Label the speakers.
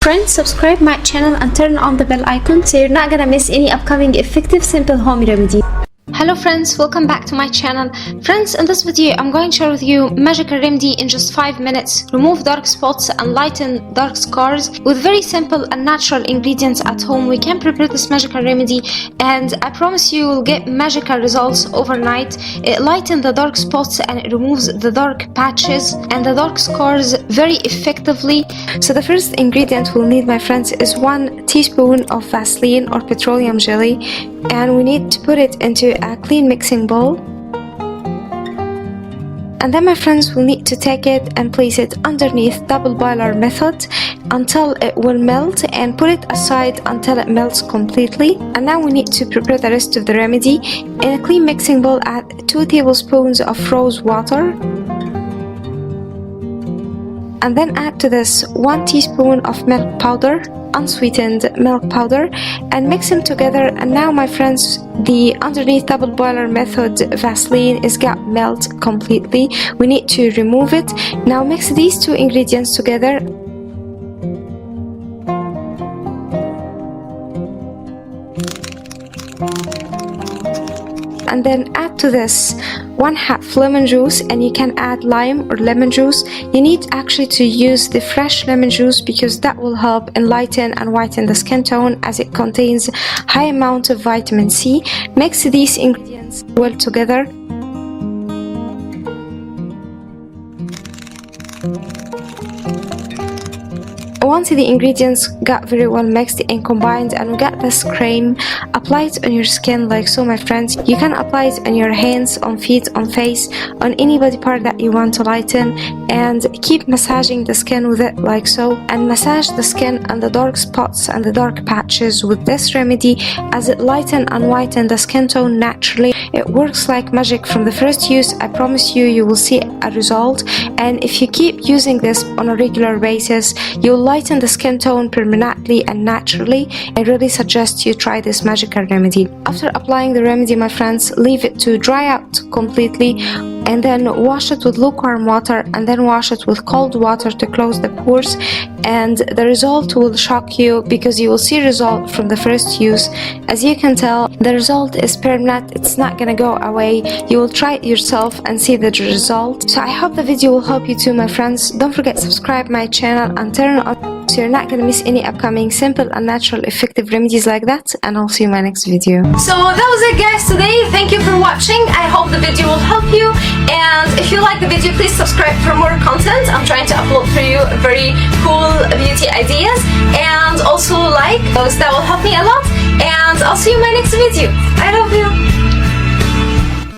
Speaker 1: Friends, subscribe my channel and turn on the bell icon so you're not gonna miss any upcoming effective simple home remedy. Hello friends, welcome back to my channel. Friends, in this video I'm going to share with you magical remedy in just 5 minutes. Remove dark spots and lighten dark scars with very simple and natural ingredients at home. We can prepare this magical remedy and I promise you will get magical results overnight. It lightens the dark spots and it removes the dark patches and the dark scars very effectively. So the first ingredient we'll need, my friends, is 1 teaspoon of Vaseline or petroleum jelly, and we need to put it into a clean mixing bowl. And then, my friends, we'll need to take it and place it underneath double boiler method until it will melt, and put it aside until it melts completely. And now we need to prepare the rest of the remedy. In a clean mixing bowl, add 2 tablespoons of rose water, and then add to this 1 teaspoon of milk powder, unsweetened milk powder, and mix them together. And now, my friends, the underneath double boiler method Vaseline is got melt completely. We need to remove it. Now mix these 2 ingredients together. And then add to this 1/2 lemon juice, and you can add lime or lemon juice. You need actually to use the fresh lemon juice because that will help enlighten and whiten the skin tone, as it contains high amount of vitamin C. Mix these ingredients well together. Once the ingredients got very well mixed and combined and we got this cream, apply it on your skin like so, my friends. You can apply it on your hands, on feet, on face, on any body part that you want to lighten, and keep massaging the skin with it like so. And massage the skin and the dark spots and the dark patches with this remedy, as it lighten and whiten the skin tone naturally. It works like magic from the first use. I promise you, you will see a result. And if you keep using this on a regular basis, you'll lighten the skin tone permanently and naturally. I really suggest you try this magical remedy. After applying the remedy, my friends, leave it to dry out completely, and then wash it with lukewarm water, and then wash it with cold water to close the pores. And the result will shock you, because you will see result from the first use. As you can tell, the result is permanent. It's not gonna go away. You will try it yourself and see the result. So I hope the video will help you too, my friends. Don't forget to subscribe my channel and turn on so you're not gonna miss any upcoming simple and natural effective remedies like that. And I'll see you in my next video. So that was it, guys, today. Thank you for watching. I hope the video will help you, and if you like the video, please subscribe for more content. I'm trying to upload for you very cool beauty ideas, and also like those. That will help me a lot, and I'll see you in my next video. Bye.